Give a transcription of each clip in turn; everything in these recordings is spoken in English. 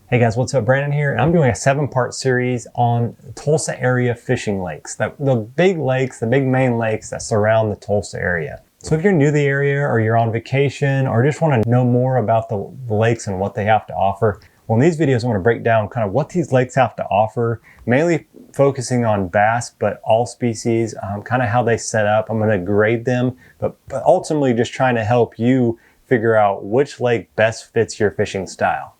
Hey guys, what's up? Brandon here. I'm doing a 7-part series on Tulsa area fishing lakes, the big lakes, the big main lakes that surround the Tulsa area. So if you're new to the area or you're on vacation or just want to know more about the lakes and what they have to offer, well, in these videos I'm going to break down kind of what these lakes have to offer, mainly focusing on bass, but all species, kind of how they set up. I'm going to grade them, but ultimately just trying to help you figure out which lake best fits your fishing style.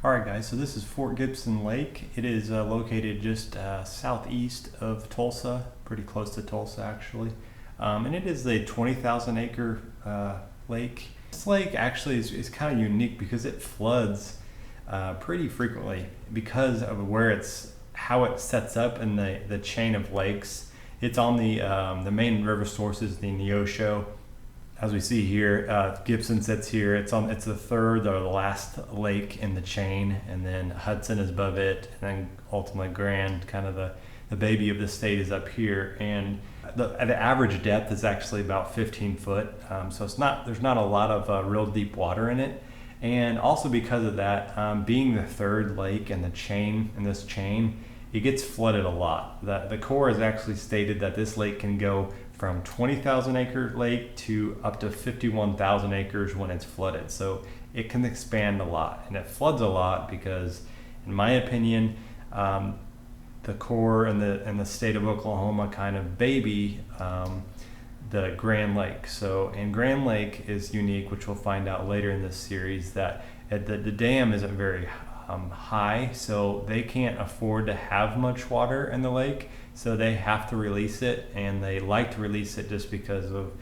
Alright guys, so this is Fort Gibson Lake. It is located just southeast of Tulsa, pretty close to Tulsa actually. And it is a 20,000 acre lake. This lake actually is kind of unique because it floods pretty frequently because of how it sets up in the chain of lakes. It's on the main river sources, the Neosho. As we see here, Gibson sits here. It's the third or the last lake in the chain, and then Hudson is above it, and then ultimately Grand, kind of the baby of the state, is up here. And the average depth is actually about 15 foot, so there's not a lot of real deep water in it. And also because of that, being the third lake in this chain, it gets flooded a lot. The Corps has actually stated that this lake can go from 20,000 acre lake to up to 51,000 acres when it's flooded. So it can expand a lot, and it floods a lot because, in my opinion, the Corps and the state of Oklahoma kind of baby the Grand Lake. And Grand Lake is unique, which we'll find out later in this series, that the dam isn't very high, so they can't afford to have much water in the lake. So they have to release it, and they like to release it just because of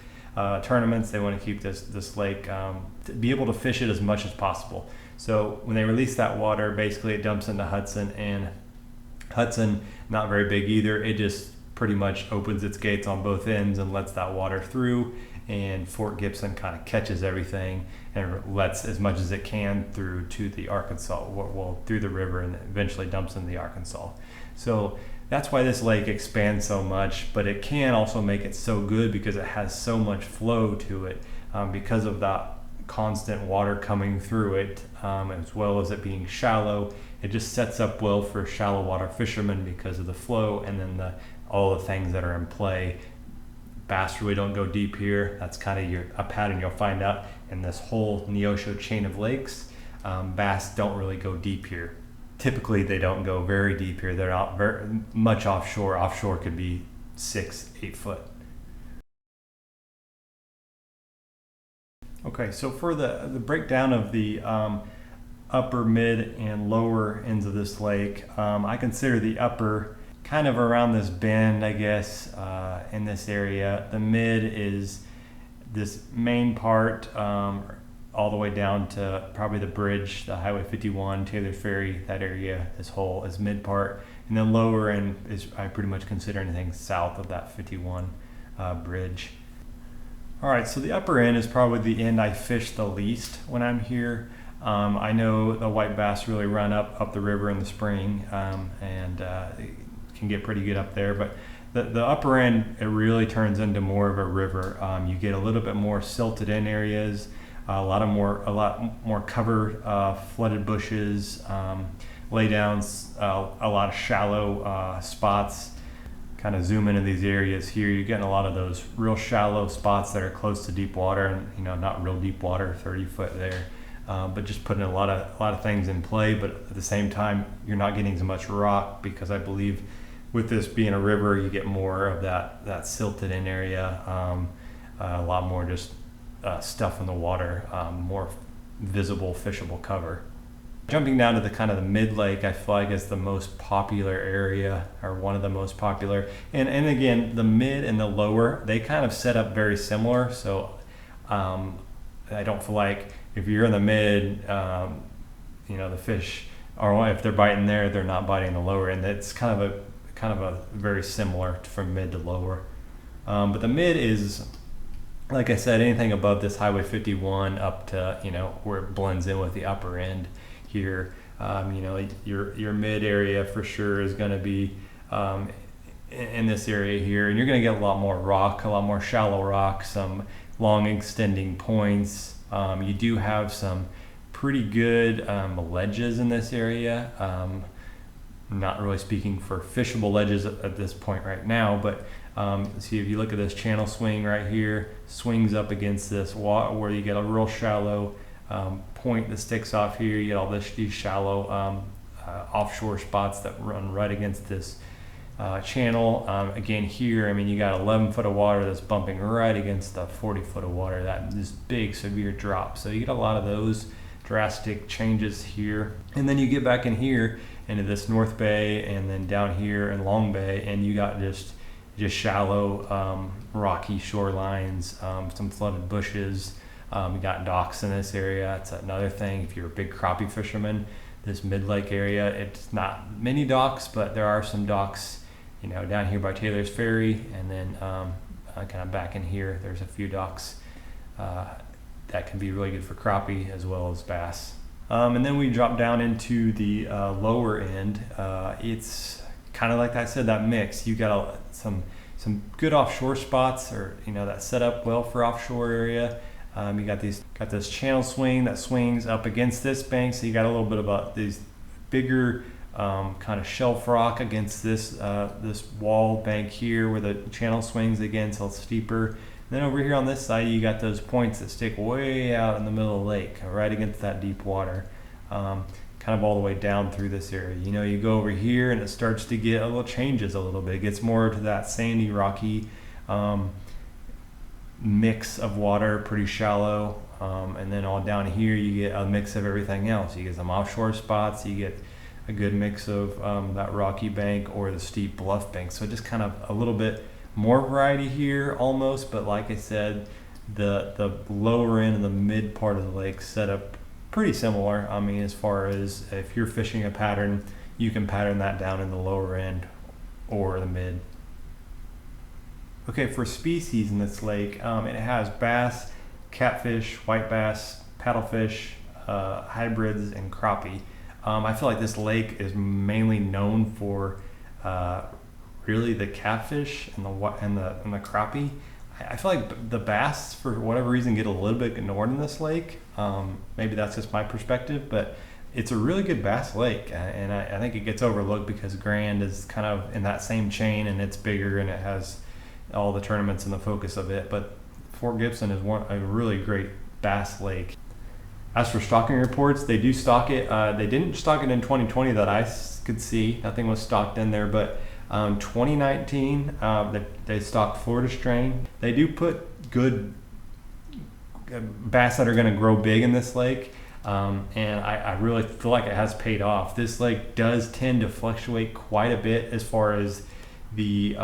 tournaments. They want to keep this lake to be able to fish it as much as possible. So when they release that water, basically it dumps into Hudson, and Hudson, not very big either. It just pretty much opens its gates on both ends and lets that water through, and Fort Gibson kind of catches everything and lets as much as it can through to the Arkansas, through the river, and eventually dumps into the Arkansas. So that's why this lake expands so much, but it can also make it so good because it has so much flow to it, because of that constant water coming through it, as well as it being shallow. It just sets up well for shallow water fishermen because of the flow, and then all the things that are in play. Bass really don't go deep here. That's kind of a pattern you'll find out in this whole Neosho chain of lakes. Bass don't really go deep here. Typically they don't go very deep here. They're not very much offshore. Offshore could be 6-8 foot. Okay, so for the breakdown of the upper, mid, and lower ends of this lake, I consider the upper kind of around this bend, I guess, in this area. The mid is this main part, all the way down to probably the bridge, the Highway 51, Taylor Ferry, that area, this whole is mid part. And then lower end is, I pretty much consider anything south of that 51 bridge. All right, so the upper end is probably the end I fish the least when I'm here. I know the white bass really run up the river in the spring, and it can get pretty good up there, but the upper end, it really turns into more of a river. You get a little bit more silted in areas, a lot more covered, flooded bushes, laydowns, a lot of shallow spots. Kind of zoom into these areas here, you're getting a lot of those real shallow spots that are close to deep water, and not real deep water, 30 foot there, but just putting a lot of things in play. But at the same time, you're not getting as much rock, because I believe with this being a river, you get more of that silted in area, a lot more just stuff in the water, more visible fishable cover. Jumping down to the kind of the mid lake, I feel like is the most popular area, or one of the most popular. And again, the mid and the lower, they kind of set up very similar. So I don't feel like if you're in the mid, the fish, or if they're biting there, they're not biting the lower end. It's kind of a very similar from mid to lower. But the mid is, like I said, anything above this Highway 51 up to where it blends in with the upper end here. Your mid area for sure is going to be in this area here, and you're going to get a lot more rock, a lot more shallow rock, some long extending points. You do have some pretty good ledges in this area. Not really speaking for fishable ledges at this point right now, but see, if you look at this channel swing right here, swings up against this water where you get a real shallow point that sticks off here. You get all these shallow offshore spots that run right against this channel. Again here, I mean, you got 11 foot of water that's bumping right against the 40 foot of water, this big severe drop. So you get a lot of those drastic changes here. And then you get back in here into this North Bay and then down here in Long Bay, and you got just shallow rocky shorelines, some flooded bushes. You got docks in this area. It's another thing. If you're a big crappie fisherman, this mid-lake area, it's not many docks, but there are some docks, you know, down here by Taylor's Ferry, and then kind of back in here, there's a few docks that can be really good for crappie as well as bass. And then we drop down into the lower end. It's kind of like I said, that mix. You got some good offshore spots, or you know, that set up well for offshore area. You got this channel swing that swings up against this bank, so you got a little bit about these bigger kind of shelf rock against this wall bank here where the channel swings again, so it's steeper. Then over here on this side, you got those points that stick way out in the middle of the lake, right against that deep water, kind of all the way down through this area. You know, you go over here and it starts to get changes a little bit. It gets more to that sandy, rocky mix of water, pretty shallow. And then all down here, you get a mix of everything else. You get some offshore spots, you get a good mix of that rocky bank or the steep bluff bank. So just kind of a little bit more variety here almost, but like I said, the lower end and the mid part of the lake set up pretty similar. I mean, as far as if you're fishing a pattern, you can pattern that down in the lower end or the mid. Okay, for species in this lake, it has bass, catfish, white bass, paddlefish, hybrids, and crappie. I feel like this lake is mainly known for really the catfish and the crappie. I feel like the bass, for whatever reason, get a little bit ignored in this lake. Maybe that's just my perspective, but it's a really good bass lake, and I think it gets overlooked because Grand is kind of in that same chain, and it's bigger and it has all the tournaments and the focus of it. But Fort Gibson is a really great bass lake. As for stocking reports, they do stock it. They didn't stock it in 2020 that I could see. Nothing was stocked in there, but 2019, they stocked Florida strain. They do put good bass that are going to grow big in this lake, and I really feel like it has paid off. This lake does tend to fluctuate quite a bit as far as the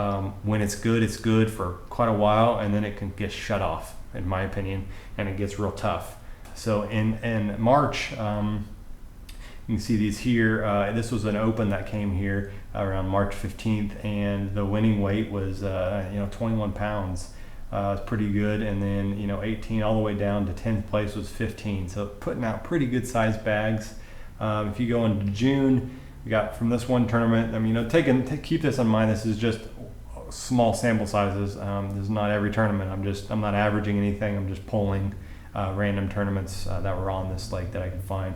when it's good for quite a while, and then it can get shut off, in my opinion, and it gets real tough. So in March, you can see these here. This was an open that came here around March 15th, and the winning weight was 21 pounds. It's pretty good, and then 18 all the way down to 10th place was 15. So putting out pretty good sized bags. If you go into June, we got from this one tournament. I mean, keep this in mind. This is just small sample sizes. This is not every tournament. I'm not averaging anything. I'm just pulling random tournaments that were on this lake that I could find.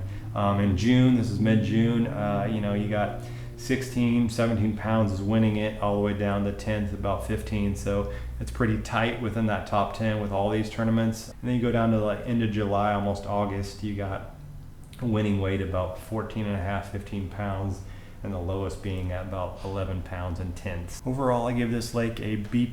In June, this is mid-June, you got 16, 17 pounds is winning it, all the way down to 10th, about 15. So it's pretty tight within that top 10 with all these tournaments. And then you go down to the end of July, almost August, you got a winning weight about 14 and a half, 15 pounds, and the lowest being at about 11 pounds and tenths. Overall, I give this lake a B+.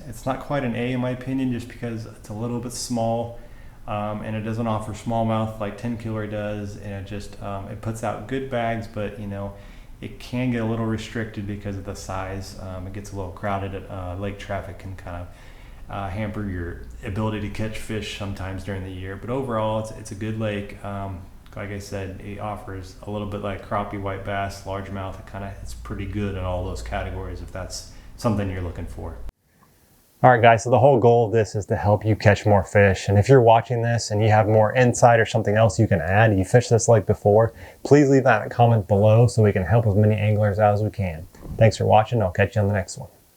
It's not quite an A in my opinion, just because it's a little bit small. And it doesn't offer smallmouth like 10 killer does, and it just it puts out good bags, but it can get a little restricted because of the size. It gets a little crowded. Lake traffic can kind of hamper your ability to catch fish sometimes during the year, but overall it's a good lake. Like I said, it offers a little bit like crappie, white bass, largemouth. It's pretty good in all those categories if that's something you're looking for. All right, guys, so the whole goal of this is to help you catch more fish. And if you're watching this and you have more insight or something else you can add, you fished this lake before, please leave that in a comment below so we can help as many anglers out as we can. Thanks for watching. I'll catch you on the next one.